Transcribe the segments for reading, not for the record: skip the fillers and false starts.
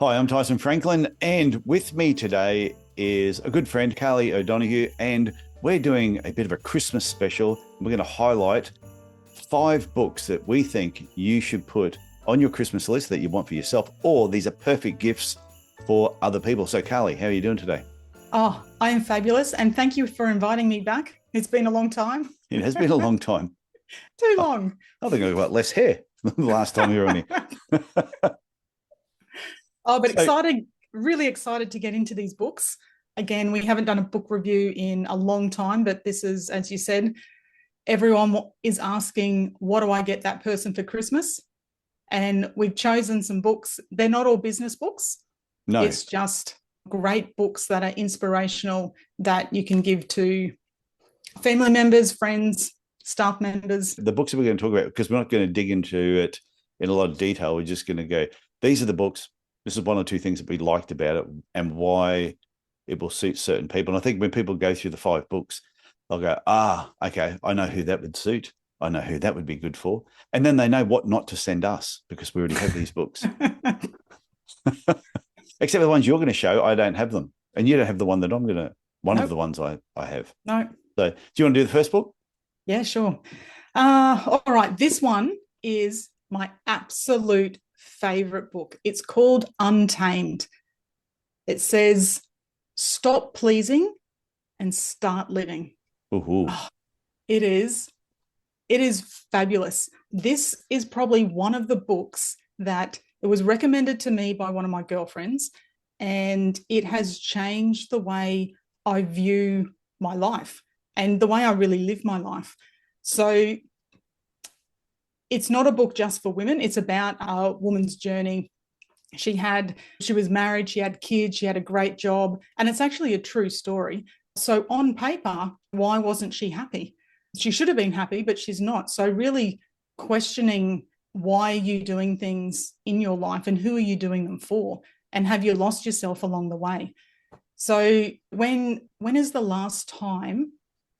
Hi, I'm Tyson Franklin, and with me today is a good friend, Carly O'Donoghue, and we're doing a bit of a Christmas special. We're going to highlight 5 books that we think you should put on your Christmas list that you want for yourself, or these are perfect gifts for other people. So, Carly, how are you doing today? Oh, I am fabulous. And thank you for inviting me back. It's been a long time. It has been a long time. Too I long. I think I've got less hair than the last time you were on here. Oh, but So, excited, really excited to get into these books. Again, we haven't done a book review in a long time, but this is, as you said, everyone is asking, what do I get that person for Christmas? And we've chosen some books. They're not all business books. no, It's just great books that are inspirational that you can give to family members, friends, staff members. the books that we're going to talk about, because we're not going to dig into it in a lot of detail. We're just going to go, these are the books. This is one or two things that we liked about it and why it will suit certain people. And I think when people go through the 5 books, they'll go, okay, I know who that would suit. I know who that would be good for. And then they know what not to send us because we already have these books. Except the ones you're going to show, I don't have them. And you don't have the one that I'm going to, one of Nope. the ones I have. No. So do you want to do the first book? Yeah, sure. All right. This one is my absolute favorite book. It's called Untamed. It says, stop pleasing and start living. Ooh. Oh, it is. It is fabulous. This is probably one of the books that it was recommended to me by one of my girlfriends, and it has changed the way I view my life and the way I really live my life. So it's not a book just for women. It's about a woman's journey. She was married, she had kids, she had a great job, and it's actually a true story. So on paper, why wasn't she happy? She should have been happy, but she's not. So really questioning, why are you doing things in your life and who are you doing them for? And have you lost yourself along the way? So when is the last time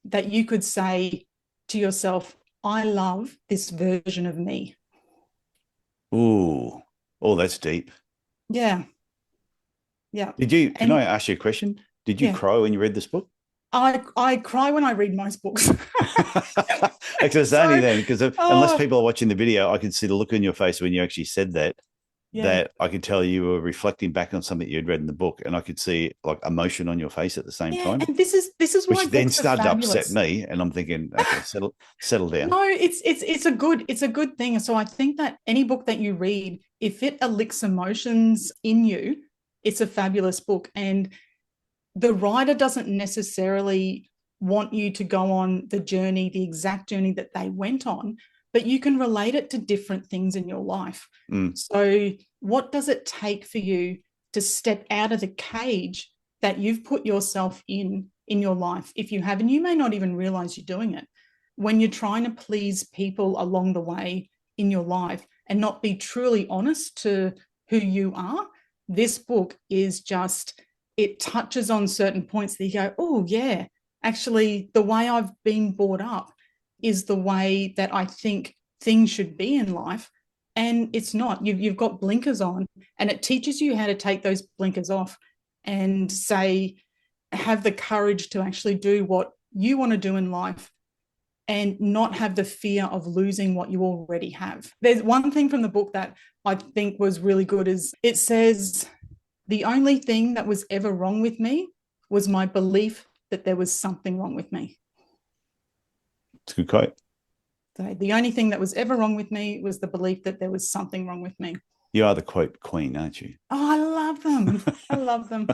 that you could say to yourself, I love this version of me? Ooh. Oh, that's deep. Yeah, yeah. Can I And ask you a question? Did you yeah, cry when you read this book? I cry when I read most books. Actually, it's only So, then because unless oh, people are watching the video, I can see the look on your face when you actually said that, yeah. that I could tell you were reflecting back on something you'd read in the book, and I could see like emotion on your face at the same Yeah, time, and this is why which then books are started to upset fabulous. me. And I'm thinking, okay, settle down. No, it's a good thing. So I think that any book that you read, if it elicits emotions in you, it's a fabulous book. And the writer doesn't necessarily want you to go on the journey, the exact journey that they went on, but you can relate it to different things in your life. Mm. So, what does it take for you to step out of the cage that you've put yourself in your life? If you have, and you may not even realize you're doing it, when you're trying to please people along the way in your life and not be truly honest to who you are, this book is just, it touches on certain points that you go, oh, yeah, actually, the way I've been brought up is the way that I think things should be in life. And it's not. You've got blinkers on, and it teaches you how to take those blinkers off and say, have the courage to actually do what you want to do in life and not have the fear of losing what you already have. There's one thing from the book that I think was really good is it says, the only thing that was ever wrong with me was my belief that there was something wrong with me. It's a good quote. So the only thing that was ever wrong with me was the belief that there was something wrong with me. You are the quote queen, aren't you? Oh, I love them. I love them.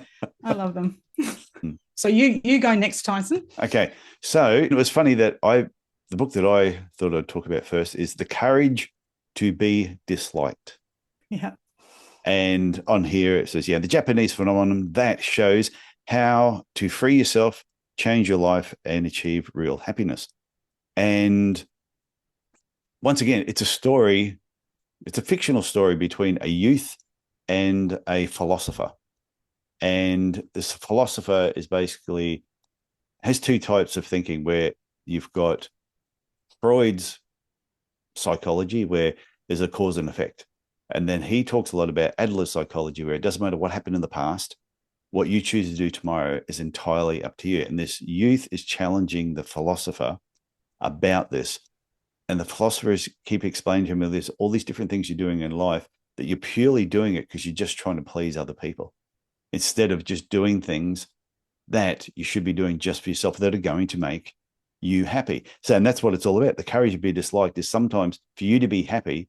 I love them. Mm. So you go next, Tyson. Okay, so it was funny that the book that I thought I'd talk about first is The Courage to Be Disliked. Yeah. And on here it says, yeah, the Japanese phenomenon that shows how to free yourself, change your life, and achieve real happiness. And once again, it's a story, it's a fictional story between a youth and a philosopher. And this philosopher is basically has 2 types of thinking where you've got Freud's psychology, where there's a cause and effect. And then he talks a lot about Adler psychology, where it doesn't matter what happened in the past, what you choose to do tomorrow is entirely up to you. And this youth is challenging the philosopher about this. And the philosophers keep explaining to him there's all these different things you're doing in life that you're purely doing it because you're just trying to please other people instead of just doing things that you should be doing just for yourself that are going to make you happy. So, and that's what it's all about. The courage to be disliked is sometimes for you to be happy,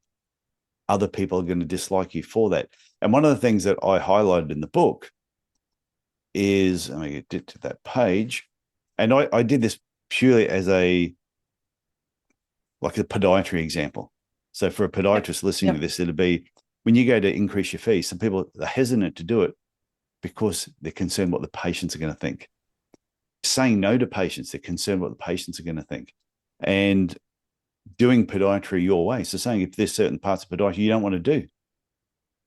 other people are going to dislike you for that. And one of the things that I highlighted in the book is, let me get to that page, and I did this purely as like a podiatry example. So for a podiatrist listening to this, it'll be when you go to increase your fee, some people are hesitant to do it because they're concerned what the patients are going to think. Saying no to patients, they're concerned what the patients are going to think. And doing podiatry your way. So saying if there's certain parts of podiatry you don't want to do,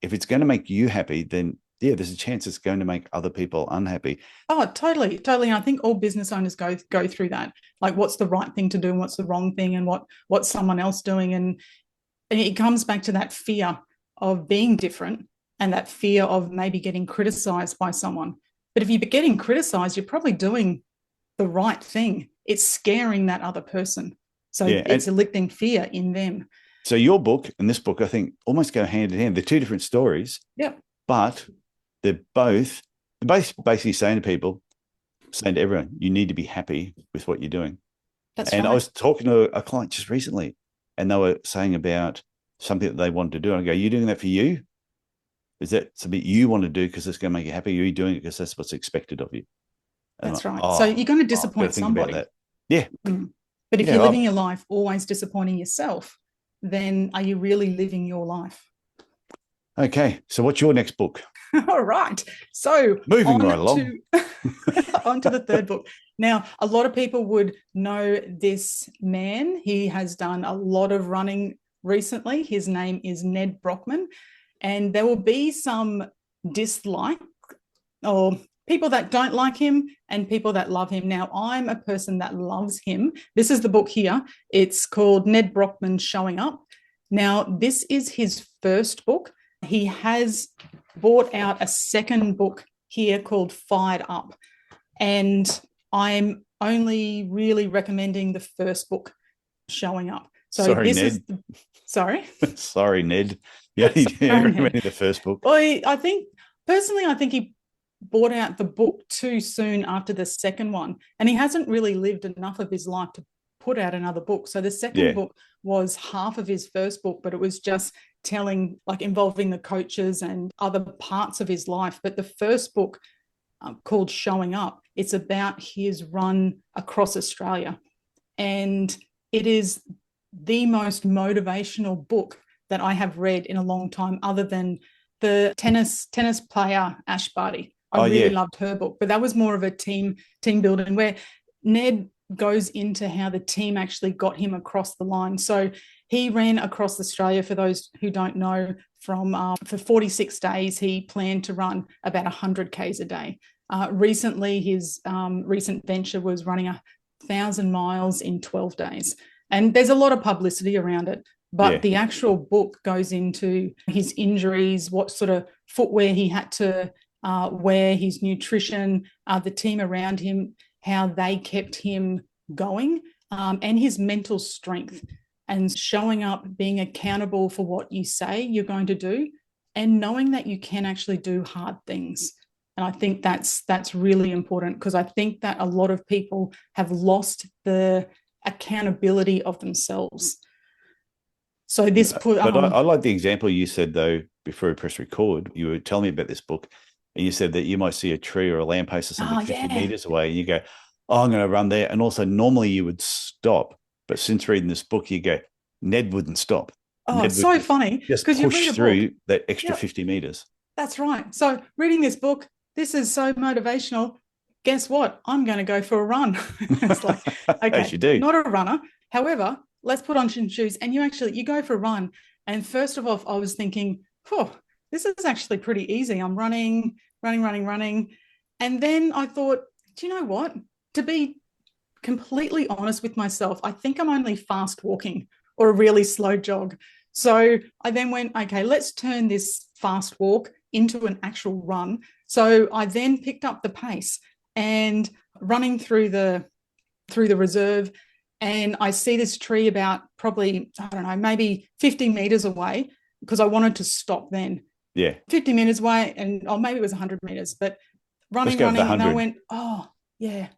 if it's going to make you happy, then yeah, there's a chance it's going to make other people unhappy. Oh, totally, totally. And I think all business owners go through that. Like, what's the right thing to do and what's the wrong thing, and what's someone else doing, and it comes back to that fear of being different and that fear of maybe getting criticized by someone. But if you're getting criticized, you're probably doing the right thing. It's scaring that other person. So it's eliciting fear in them. So your book and this book, I think, almost go hand in hand. They're two different stories. Yep. But they're both basically saying to everyone, you need to be happy with what you're doing. That's and right. I was talking to a client just recently, and they were saying about something that they wanted to do. And I go, you're doing that for you? Is that something you want to do because it's going to make you happy? Or are you doing it because that's what's expected of you? And that's right. So you're going to disappoint somebody. About that. Yeah. But if you're living your life always disappointing yourself, then are you really living your life? Okay. So what's your next book? All right. So moving right along. On to the third book. Now, a lot of people would know this man. He has done a lot of running recently. His name is Ned Brockman. And there will be some dislike or people that don't like him and people that love him. Now, I'm a person that loves him. This is the book here. It's called Ned Brockman Showing Up. Now, this is his first book. He has brought out a second book here called Fired Up. And I'm only really recommending the first book, Showing Up. So sorry, Ned. Sorry, Ned. Yeah, recommending the first book. Well, I think he brought out the book too soon after the second one. And he hasn't really lived enough of his life to put out another book. So the second book was half of his first book, but it was just telling, like, involving the coaches and other parts of his life. But the first book, called Showing Up, it's about his run across Australia. And it is the most motivational book that I have read in a long time, other than the tennis player Ash Barty. I really loved her book, but that was more of a team building, where Ned goes into how the team actually got him across the line. So he ran across Australia, for those who don't know, for 46 days. He planned to run about 100 Ks a day. Recently, his recent venture was running 1,000 miles in 12 days. And there's a lot of publicity around it. But the actual book goes into his injuries, what sort of footwear he had to wear, his nutrition, the team around him, how they kept him going, and his mental strength, and showing up, being accountable for what you say you're going to do, and knowing that you can actually do hard things. And I think that's really important, because I think that a lot of people have lost the accountability of themselves. So this I like the example you said, though, before we press record. You were telling me about this book, and you said that you might see a tree or a lamppost or something 50 meters away, and you go, oh, I'm going to run there. And also, normally you would stop, but since reading this book, you go, Ned wouldn't stop. Oh, it's so funny. Just push through that extra 50 meters. That's right. So reading this book, this is so motivational. Guess what? I'm going to go for a run. It's like, okay, as you do. Not a runner. However, let's put on some shoes, and you go for a run. And first of all, I was thinking, this is actually pretty easy. I'm running. And then I thought, do you know what? To be completely honest with myself, I think I'm only fast walking or a really slow jog. So I then went, okay, let's turn this fast walk into an actual run. So I then picked up the pace and running through the reserve, and I see this tree about probably, I don't know, maybe 50 meters away, because I wanted to stop then. Yeah. 50 meters away, and maybe it was 100 meters, but Let's go for the running, and I 100. went, oh, yeah,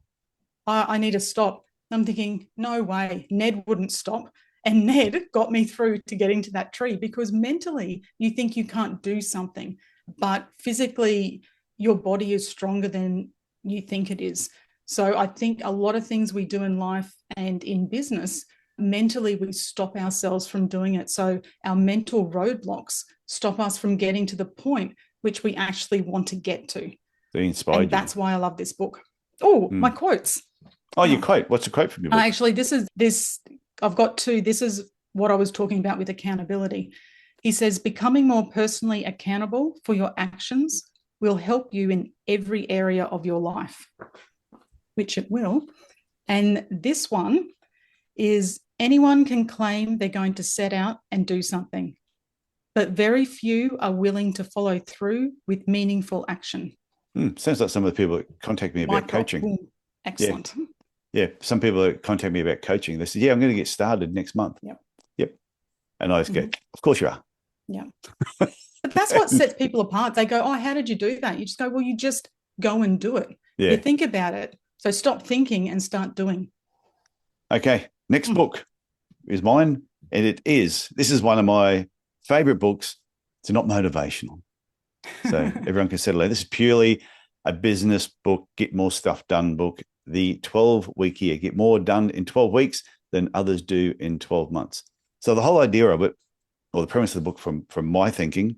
I need to stop. I'm thinking, no way, Ned wouldn't stop. And Ned got me through to getting to that tree, because mentally you think you can't do something, but physically your body is stronger than you think it is. So I think a lot of things we do in life and in business, mentally we stop ourselves from doing it. So our mental roadblocks stop us from getting to the point which we actually want to get to. They inspired and that's why I love this book. Oh, my quotes. Oh, your quote. What's the quote from your book? Actually, I've got two. This is what I was talking about with accountability. He says, becoming more personally accountable for your actions will help you in every area of your life, which it will. And this one is, anyone can claim they're going to set out and do something, but very few are willing to follow through with meaningful action. Sounds like some of the people that contact me about coaching. Boom. Excellent. Yeah. Some people that contact me about coaching, they say, yeah, I'm going to get started next month. Yep. And I just go, of course you are. Yeah. But that's what sets people apart. They go, oh, how did you do that? You just go, well, you just go and do it. Yeah. You think about it. So stop thinking and start doing. Okay. Next book is mine. And this is one of my favorite books. It's not motivational. So everyone can settle in. This is purely a business book, get more stuff done book. The 12-week year, get more done in 12 weeks than others do in 12 months. So the whole idea of it, or the premise of the book from my thinking,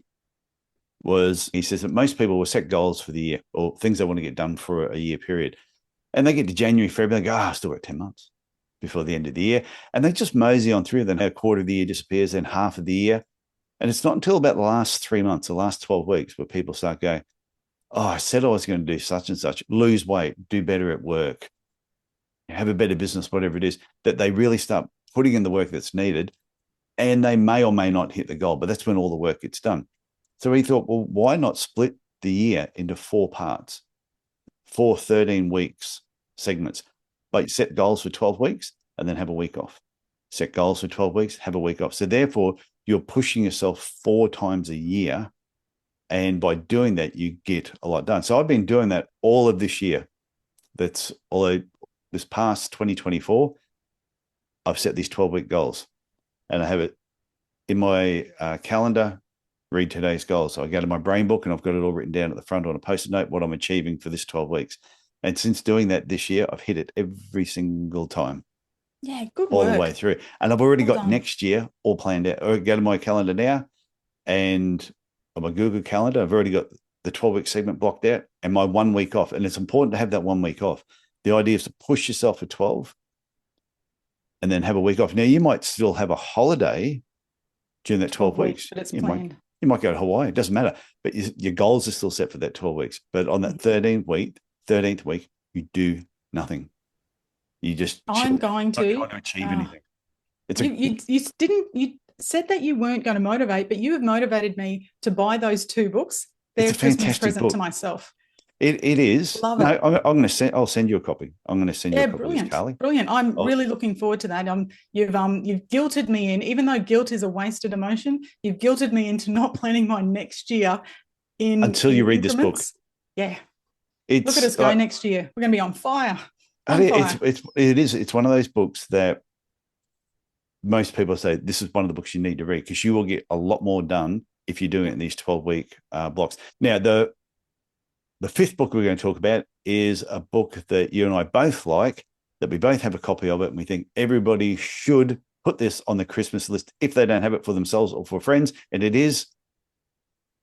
was he says that most people will set goals for the year or things they want to get done for a year period. And they get to January, February, they go, I still got 10 months before the end of the year. And they just mosey on through. Then a quarter of the year disappears, then half of the year. And it's not until about the last 3 months, the last 12 weeks, where people start going, oh, I said I was going to do such and such, lose weight, do better at work, have a better business, whatever it is, that they really start putting in the work that's needed. And they may or may not hit the goal, but that's when all the work gets done. So he thought, well, why not split the year into 4 parts, 4 13 weeks segments, but set goals for 12 weeks and then have a week off. Set goals for 12 weeks, have a week off. So therefore, you're pushing yourself 4 times a year. And by doing that, you get a lot done. So I've been doing that all of this year. That's all this past 2024. I've set these 12-week goals. And I have it in my calendar, read today's goals. So I go to my brain book and I've got it all written down at the front on a Post-it note, what I'm achieving for this 12 weeks. And since doing that this year, I've hit it every single time. Yeah, good all work. the way through. And I've already got next year all planned out. I go to my calendar now and on my Google Calendar, I've already got the 12-week segment blocked out and my 1 week off. And it's important to have that 1 week off. The idea is to push yourself for 12 and then have a week off. Now, you might still have a holiday during that 12 weeks. But it's planned. You might go to Hawaii. It doesn't matter. But your goals are still set for that 12 weeks. But on that 13th week, you do nothing. You just I'm going to trying to achieve anything. You said that you weren't going to motivate, but you have motivated me to buy those 2 books. They're a Christmas present to myself. It is. Love it. I'm going to send. I'll send you a copy. I'm going to send you a copy of this, Carly. Brilliant. I'm really looking forward to that. You've guilted me in, even though guilt is a wasted emotion. You've guilted me into not planning my next year until you read increments. This book. Yeah. Look at us go next year. We're going to be on fire. It's one of those books that most people say this is one of the books you need to read because you will get a lot more done if you're doing it in these 12-week blocks. Now, the 5th book we're going to talk about is a book that you and I both like, that we both have a copy of it, and we think everybody should put this on the Christmas list if they don't have it for themselves or for friends, and it is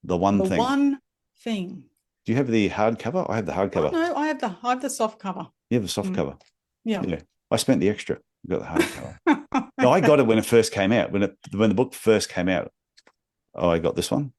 The One Thing. The One Thing. Do you have the hardcover? I have the hardcover. Oh, no, I have the soft cover. You have the soft cover? Yeah. I spent the extra. I got the hardcover. No, I got it when it first came out. When the book first came out, I got this one.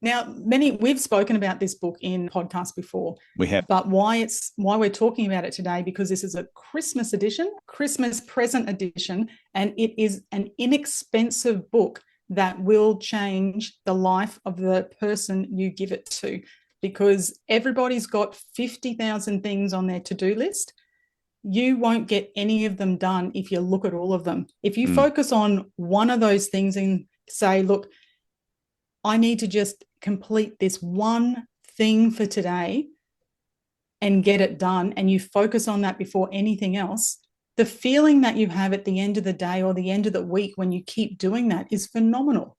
Now, we've spoken about this book in podcasts before. We have. But why we're talking about it today, because this is a Christmas edition, Christmas present edition, and it is an inexpensive book that will change the life of the person you give it to, because everybody's got 50,000 things on their to-do list. You won't get any of them done if you look at all of them. If you focus on one of those things and say, look, I need to just complete this one thing for today and get it done, and you focus on that before anything else, the feeling that you have at the end of the day or the end of the week when you keep doing that is phenomenal.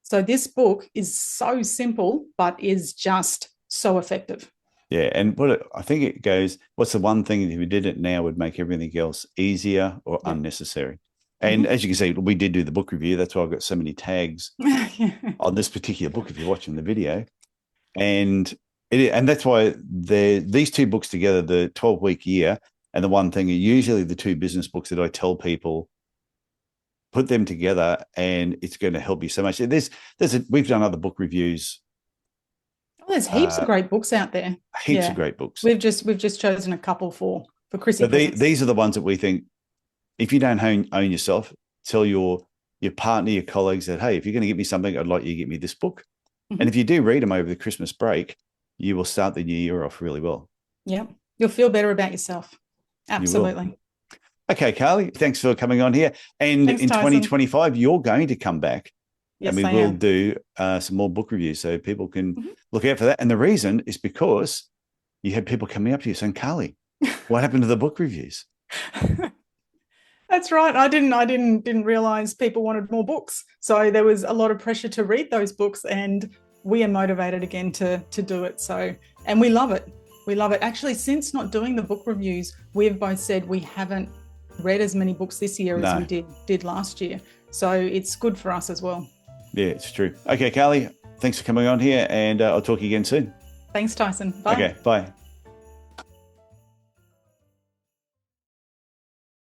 So this book is so simple, but is just so effective. Yeah. And I think it goes, what's the one thing that if we did it now would make everything else easier or unnecessary? And as you can see, we did do the book review. That's why I've got so many tags on this particular book if you're watching the video. And that's why these two books together, the 12-week year and the one thing, are usually the two business books that I tell people, put them together and it's going to help you so much. We've done other book reviews. There's heaps of great books out there. Heaps of great books. We've just chosen a couple for Chrissy. But these are the ones that we think, if you don't own yourself, tell your partner, your colleagues that, hey, if you're going to get me something, I'd like you to get me this book. And if you do read them over the Christmas break, you will start the new year off really well. Yeah. You'll feel better about yourself. Absolutely. Okay, Carly, thanks for coming on here. And thanks, in Tyson. 2025, you're going to come back. Yes, and we will do some more book reviews so people can look out for that. And the reason is because you had people coming up to you saying, Carly, what happened to the book reviews? That's right. I didn't realize people wanted more books. So there was a lot of pressure to read those books, and we are motivated again to do it. So, and we love it. We love it. Actually, since not doing the book reviews, we've both said we haven't read as many books this year as we did last year. So it's good for us as well. Yeah, it's true. Okay, Carly, thanks for coming on here, and I'll talk to you again soon. Thanks, Tyson. Bye. Okay, bye.